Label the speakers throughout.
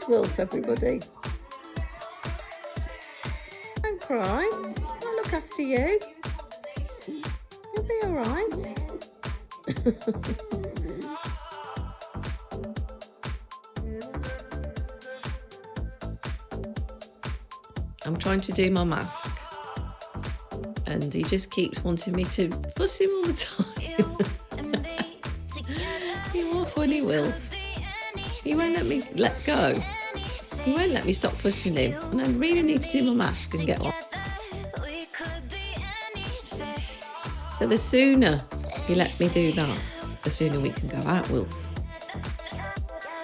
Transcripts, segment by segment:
Speaker 1: There's Wilf, everybody. Don't cry. I'll look after you. You'll be all right. I'm trying to do my mask, and he just keeps wanting me to fuss him all the time. You're funny, Wilf. He won't let me let go. He won't let me stop fussing him, and I really need to do my mask and get on. So the sooner you let me do that, the sooner we can go out, Wilf.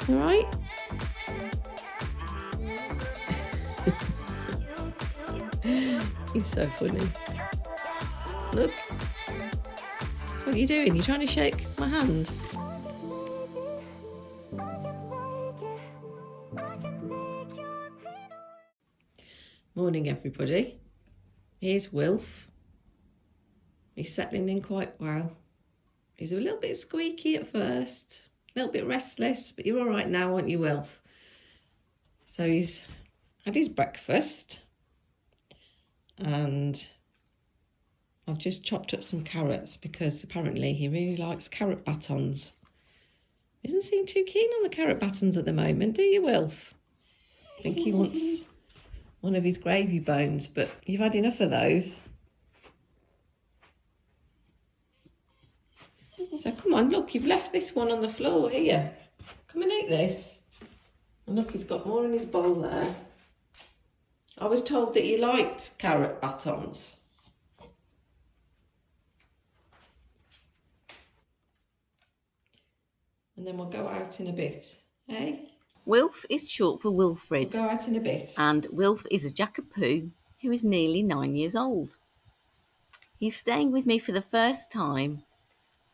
Speaker 1: All right? He's so funny. Look. What are you doing? You're trying to shake my hand? Morning, everybody. Here's Wilf. He's settling in quite well. He's a little bit squeaky at first, a little bit restless, but you're all right now, aren't you, Wilf? So he's had his breakfast, and I've just chopped up some carrots because apparently he really likes carrot batons. He doesn't seem too keen on the carrot batons at the moment, do you, Wilf? I think he wants one of his gravy bones, but you've had enough of those. So come on, look, you've left this one on the floor here. Come and eat this. And look, he's got more in his bowl there. I was told that you liked carrot batons. And then we'll go out in a bit, eh?
Speaker 2: Wilf is short for Wilfred.
Speaker 1: We'll go out in a bit.
Speaker 2: And Wilf is a Jackapoo who is nearly 9 years old. He's staying with me for the first time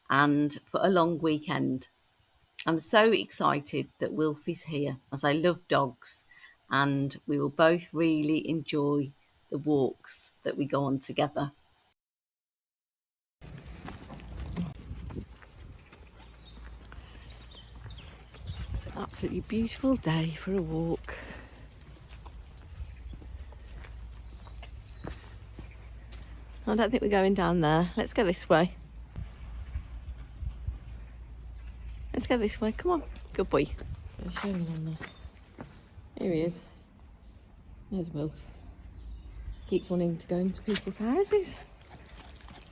Speaker 2: and for a long weekend. I'm so excited that Wilf is here, as I love dogs, and we will both really enjoy the walks that we go on together.
Speaker 1: It's an absolutely beautiful day for a walk. I don't think we're going down there. Let's go this way. Let's go this way. Come on. Good boy. Show me on there. Here he is. There's Wilf. Keeps wanting to go into people's houses.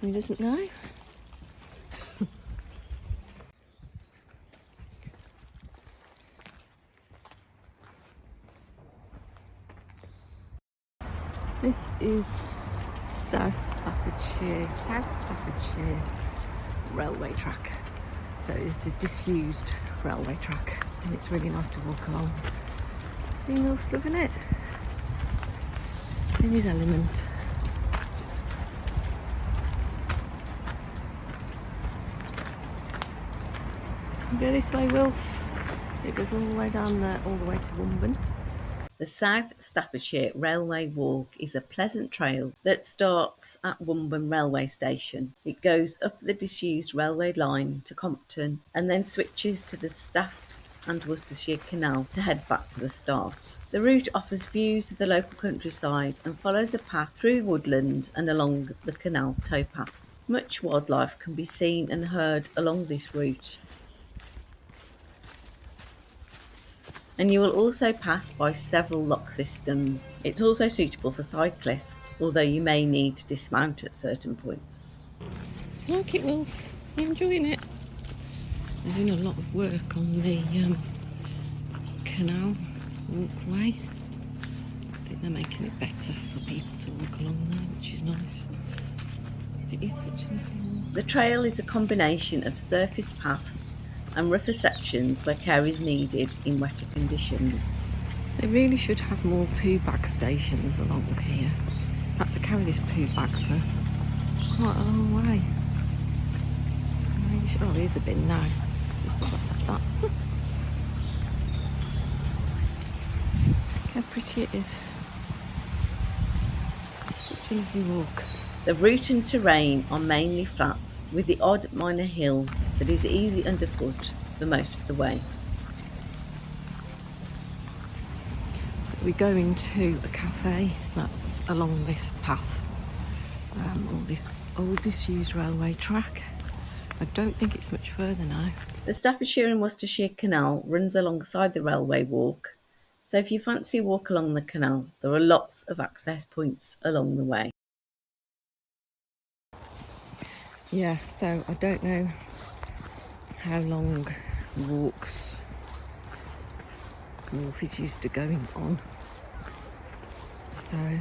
Speaker 1: He doesn't know. This is South Staffordshire railway track. So it's a disused railway track, and it's really nice to walk along. See Wilf's loving it. It's in his element. You go this way, Wilf. So it goes all the way down there, all the way to Womburn.
Speaker 2: The South Staffordshire Railway Walk is a pleasant trail that starts at Womburn railway station. It goes up the disused railway line to Compton and then switches to the Staffs and Worcestershire Canal to head back to the start. The route offers views of the local countryside and follows a path through woodland and along the canal towpaths. Much wildlife can be seen and heard along this route. And you will also pass by several lock systems. It's also suitable for cyclists, although you may need to dismount at certain points.
Speaker 1: You like it, Wilf? You enjoying it? They're doing a lot of work on the canal walkway. I think they're making it better for people to walk along there, which is nice. It is such a lovely walk.
Speaker 2: The trail is a combination of surface paths and rougher sections where care is needed in wetter conditions.
Speaker 1: They really should have more poo bag stations along here. I had to carry this poo bag for quite a long way. Oh, there's a bin now, just as I said that. How pretty it is. Such a lovely walk.
Speaker 2: The route and terrain are mainly flat, with the odd minor hill that is easy underfoot for most of the way.
Speaker 1: We're going to a cafe that's along this path, on this old disused railway track. I don't think it's much further now.
Speaker 2: The Staffordshire and Worcestershire Canal runs alongside the railway walk, so if you fancy a walk along the canal, there are lots of access points along the way.
Speaker 1: Yeah, so I don't know how long walks Wilf is used to going on, so I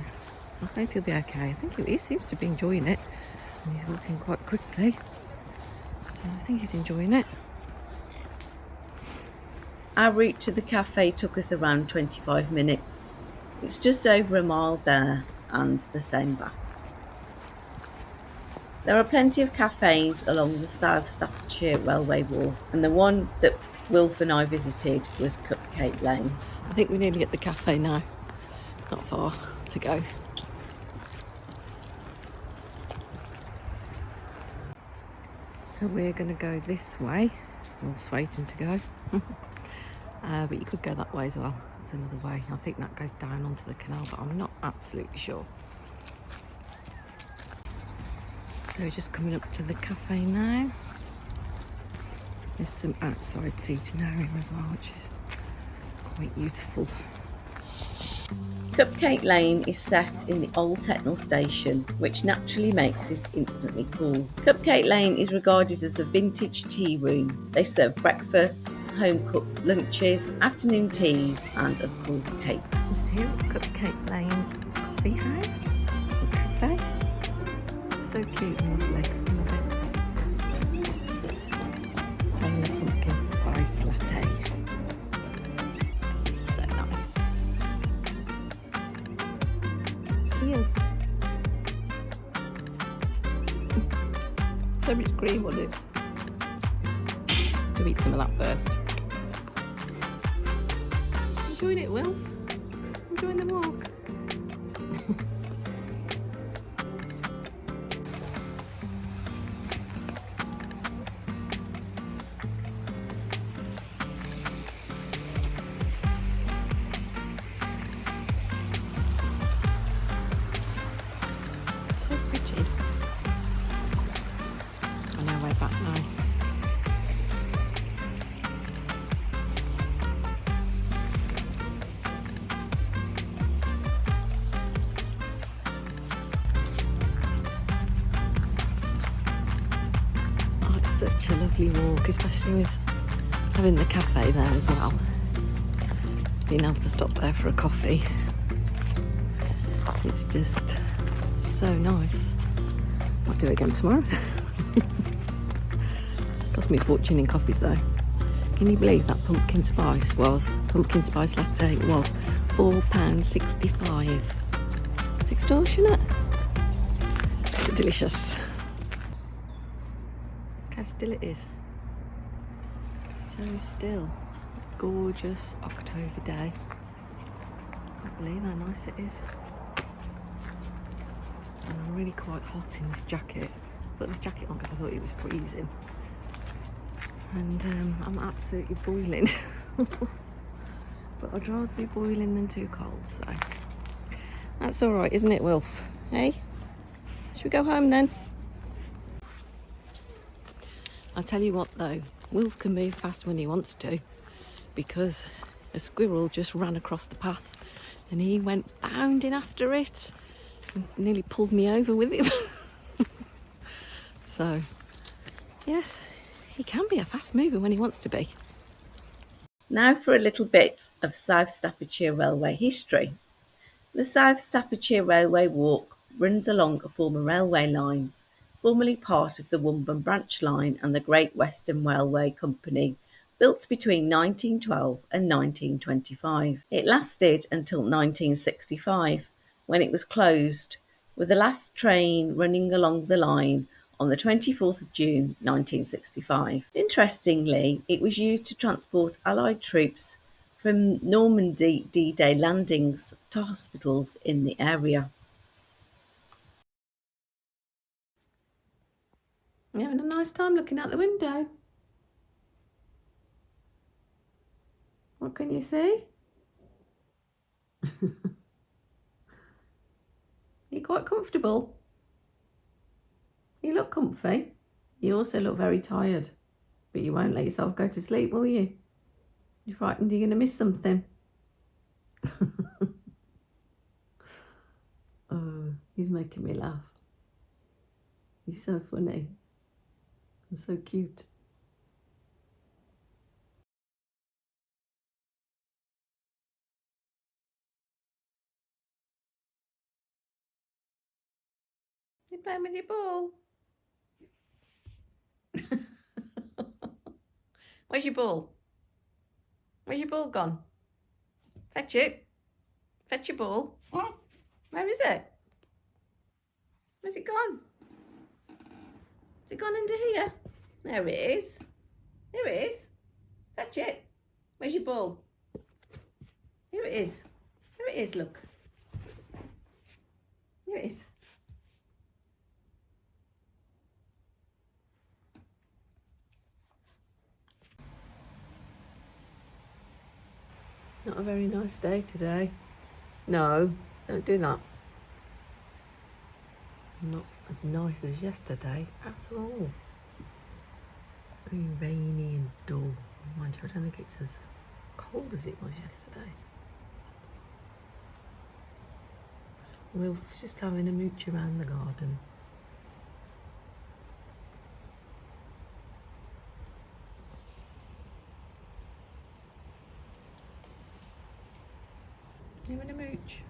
Speaker 1: hope he'll be okay. I think he seems to be enjoying it, and he's walking quite quickly, so I think he's enjoying it.
Speaker 2: Our route to the cafe took us around 25 minutes. It's just over a mile there and the same back. There are plenty of cafes along the South Staffordshire railway walk, and the one that Wilf and I visited was Cupcake Lane.
Speaker 1: I think we're nearly at the cafe now. Not far to go. So we're going to go this way. Wolf's waiting to go. But you could go that way as well. There's another way. I think that goes down onto the canal, but I'm not absolutely sure. So we're just coming up to the cafe now. There's some outside seating area as well, which is quite useful.
Speaker 2: Cupcake Lane is set in the old Tettenhall station, which naturally makes it instantly cool. Cupcake Lane is regarded as a vintage tea room. They serve breakfasts, home-cooked lunches, afternoon teas, and of course cakes.
Speaker 1: Here at Cupcake Lane Coffee House or Cafe. So cute and lovely. Just having a pumpkin spice latte. This is so nice. Yes. So much cream on it. To eat some of that first. Enjoying it, Will? Enjoying the walk? So pretty. On our way back now. Oh, it's such a lovely walk, especially with having the cafe there as well. Being able to stop there for a coffee. It's just so nice. Might do it again tomorrow. Cost me a fortune in coffees though. Can you believe that pumpkin spice latte was £4.65? It's extortionate. But delicious. Look how still it is. So still. Gorgeous October day. Can't believe how nice it is. And I'm really quite hot in this jacket. Put this jacket on because I thought it was freezing. And I'm absolutely boiling. But I'd rather be boiling than too cold, so that's all right, isn't it, Wilf? Hey? Should we go home then? I'll tell you what though, Wilf can move fast when he wants to, because a squirrel just ran across the path and he went bounding after it and nearly pulled me over with him. So, yes, he can be a fast mover when he wants to be.
Speaker 2: Now for a little bit of South Staffordshire Railway history. The South Staffordshire Railway Walk runs along a former railway line, formerly part of the Womburn Branch Line and the Great Western Railway Company, built between 1912 and 1925. It lasted until 1965, when it was closed, with the last train running along the line on the 24th of June 1965. Interestingly, it was used to transport Allied troops from Normandy D-Day landings to hospitals in the area.
Speaker 1: You having a nice time looking out the window? What can you see? You're quite comfortable. You look comfy. You also look very tired. But you won't let yourself go to sleep, will you? You're frightened you're going to miss something. Oh, he's making me laugh. He's so funny and so cute. You playing with your ball? Where's your ball? Where's your ball gone? Fetch it. Fetch your ball. Where is it? Where's it gone? Has it gone into here? There it is. There it is. Fetch it. Where's your ball? Here it is. Here it is, look. Here it is. Not a very nice day today. No, don't do that. Not as nice as yesterday at all. Very rainy and dull. Mind you, I don't think it's as cold as it was yesterday. Wilf's just having a mooch around the garden. Having a mooch.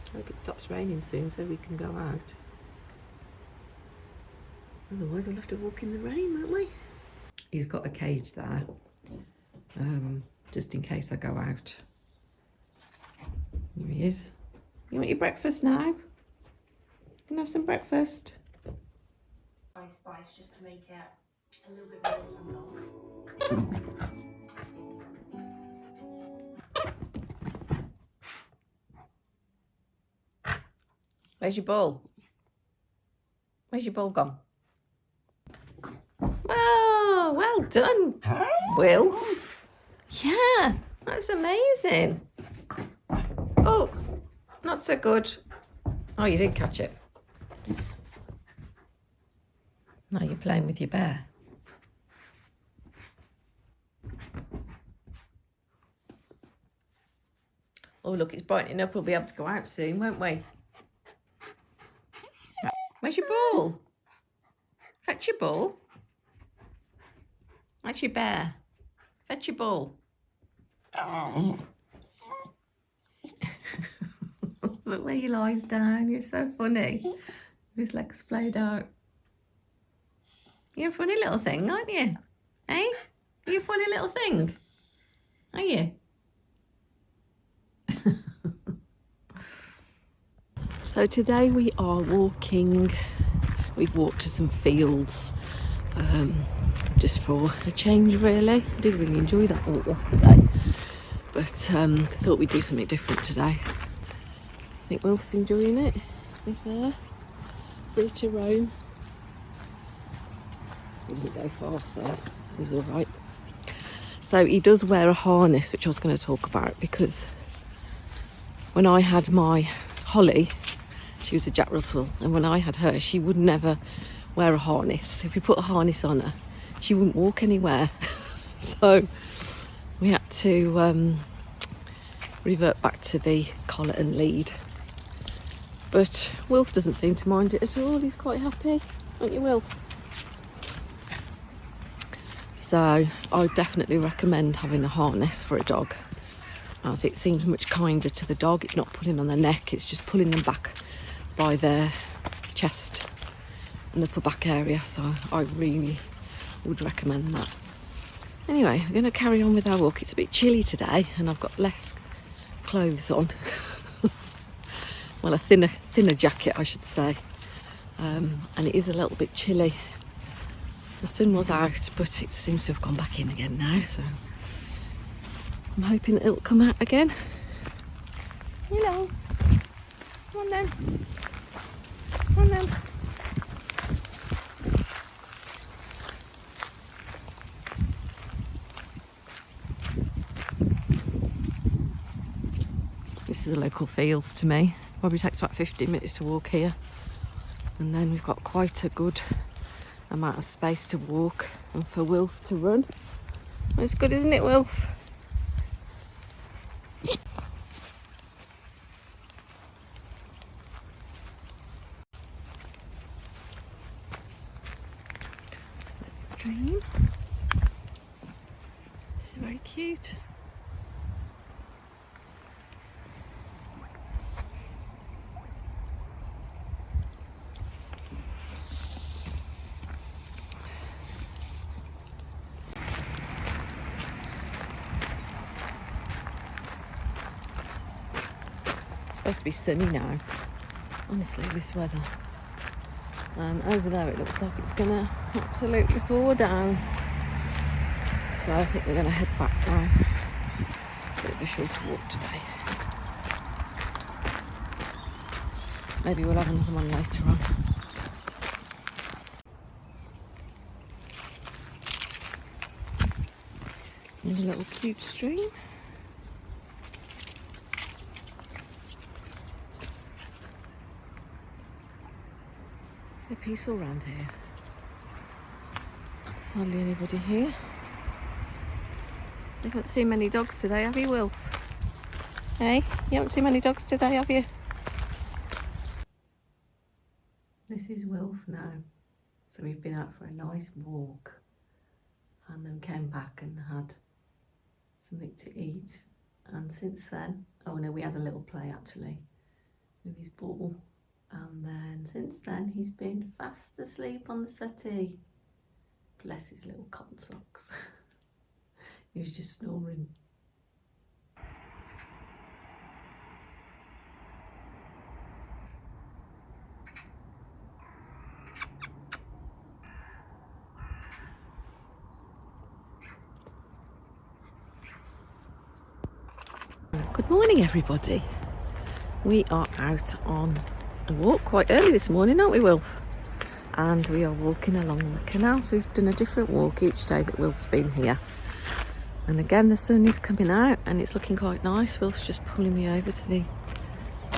Speaker 1: I hope it stops raining soon so we can go out. Otherwise we'll have to walk in the rain, won't we? He's got a cage there, just in case I go out. Here he is. You want your breakfast now? You can have some breakfast.
Speaker 3: Spice just to make it a little bit more than
Speaker 1: Where's your ball? Where's your ball gone? Oh, well done, Will. Yeah, that's amazing. Oh, not so good. Oh, you did catch it. Now you're playing with your bear. Oh, look, it's brightening up. We'll be able to go out soon, won't we? Where's your ball? Fetch your ball. That's your bear. Fetch your ball. Look where he lies down. You're so funny. His legs splayed out. You're a funny little thing, aren't you? Eh? You're a funny little thing. Are you? So today we are walking. We've walked to some fields, just for a change really. I did really enjoy that walk yesterday, but thought we'd do something different today. I think Wilf's enjoying it. He's there, free to roam. He doesn't go far, so he's all right. So he does wear a harness, which I was going to talk about, because when I had my Holly, she was a Jack Russell, and when I had her, she would never wear a harness. If we put a harness on her, she wouldn't walk anywhere. So we had to revert back to the collar and lead. But Wilf doesn't seem to mind it at all. He's quite happy, aren't you, Wilf? So I definitely recommend having a harness for a dog, as it seems much kinder to the dog. It's not pulling on their neck, it's just pulling them back by their chest and upper back area. So I really would recommend that. Anyway, we're going to carry on with our walk. It's a bit chilly today and I've got less clothes on. Well, a thinner jacket, I should say. And it is a little bit chilly. The sun was out, but it seems to have gone back in again now, so I'm hoping that it'll come out again. Hello. Come on then. Come on then. This is a local fields to me. Probably takes about 15 minutes to walk here. And then we've got quite a good amount of space to walk and for Wilf to run. It's good, isn't it, Wilf? Stream. It's very cute. It's supposed to be sunny now. Honestly, this weather. And over there it looks like it's gonna absolutely pour down. So I think we're gonna head back now. Bit of a shorter walk today. Maybe we'll have another one later on. There's a little cute stream. So peaceful around here. There's hardly anybody here. You haven't seen many dogs today, have you, Wilf? Hey, you haven't seen many dogs today, have you? This is Wilf now. So we've been out for a nice walk and then came back and had something to eat. And since then, oh no, we had a little play actually with his ball. And then since then, he's been fast asleep on the settee. Bless his little cotton socks. He was just snoring. Good morning, everybody. We are out on a walk quite early this morning, aren't we, Wilf? And we are walking along the canal. So we've done a different walk each day that Wilf's been here. And again, the sun is coming out and it's looking quite nice. Wilf's just pulling me over to the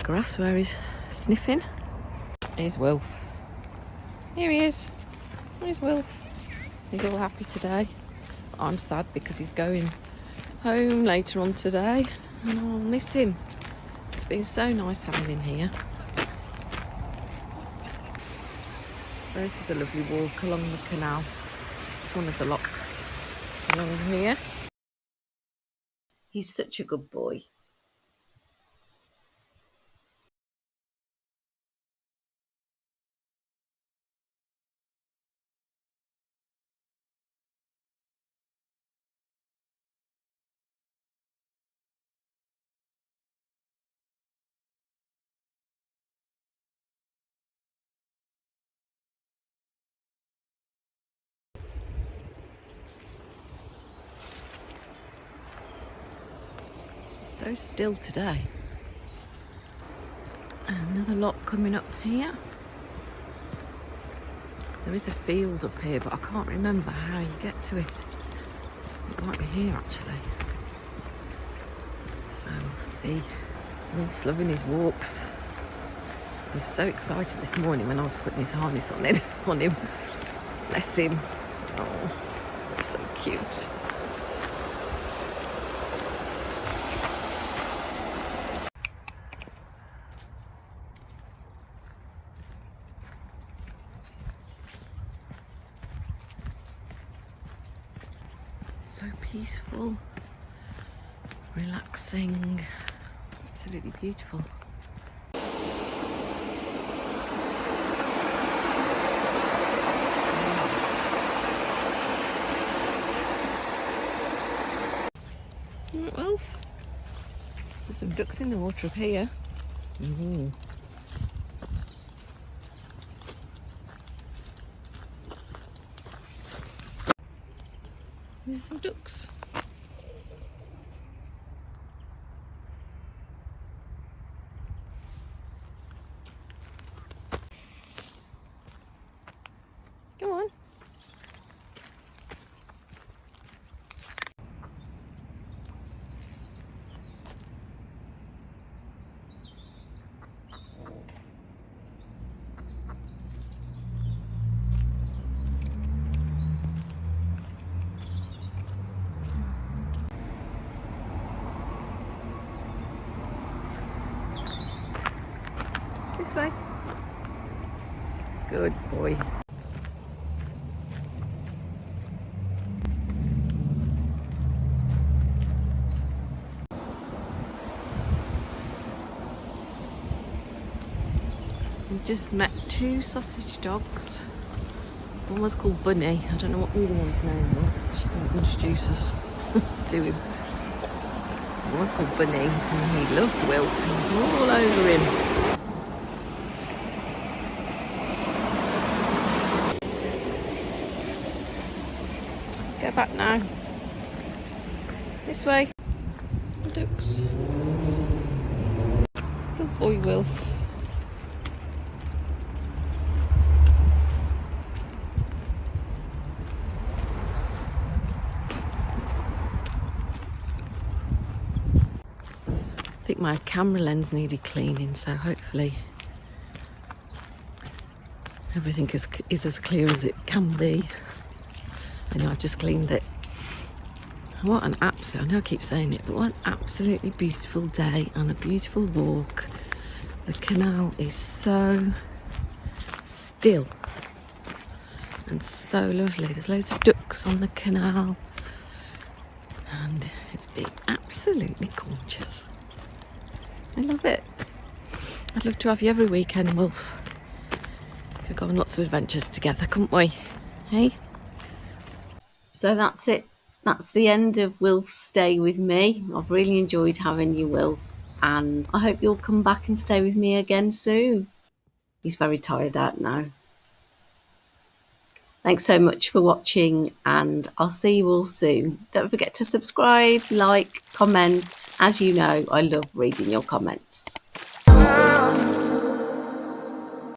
Speaker 1: grass where he's sniffing. Here's Wilf. Here he is. Here's Wilf. He's all happy today. But I'm sad because he's going home later on today and I'll miss him. It's been so nice having him here. So this is a lovely walk along the canal. It's one of the locks along here.
Speaker 2: He's such a good boy.
Speaker 1: So still today. Another lock coming up here. There is a field up here, but I can't remember how you get to it. It might be here actually. So we'll see. He's loving his walks. He was so excited this morning when I was putting his harness on him. Bless him. Oh, that's so cute. So peaceful, relaxing, absolutely beautiful. Well, there's some ducks in the water up here. There's some ducks. Go on. This way. Good boy. We've just met 2 sausage dogs. One was called Bunny. I don't know what the other one's name was. She didn't introduce us to him. One was called Bunny, and he loved Wilf. He was all over him. Go back now. This way. Ducks. Good boy, Wilf. I think my camera lens needed cleaning, so hopefully everything is as clear as it can be. I know I've just cleaned it. What an absolute, I know I keep saying it, but what an absolutely beautiful day and a beautiful walk. The canal is so still and so lovely. There's loads of ducks on the canal and it's been absolutely gorgeous. I love it. I'd love to have you every weekend, Wilf. We could go on lots of adventures together, couldn't we? Hey?
Speaker 2: So that's it. That's the end of Wilf's stay with me. I've really enjoyed having you, Wilf, and I hope you'll come back and stay with me again soon. He's very tired out now. Thanks so much for watching, and I'll see you all soon. Don't forget to subscribe, like, comment. As you know, I love reading your comments.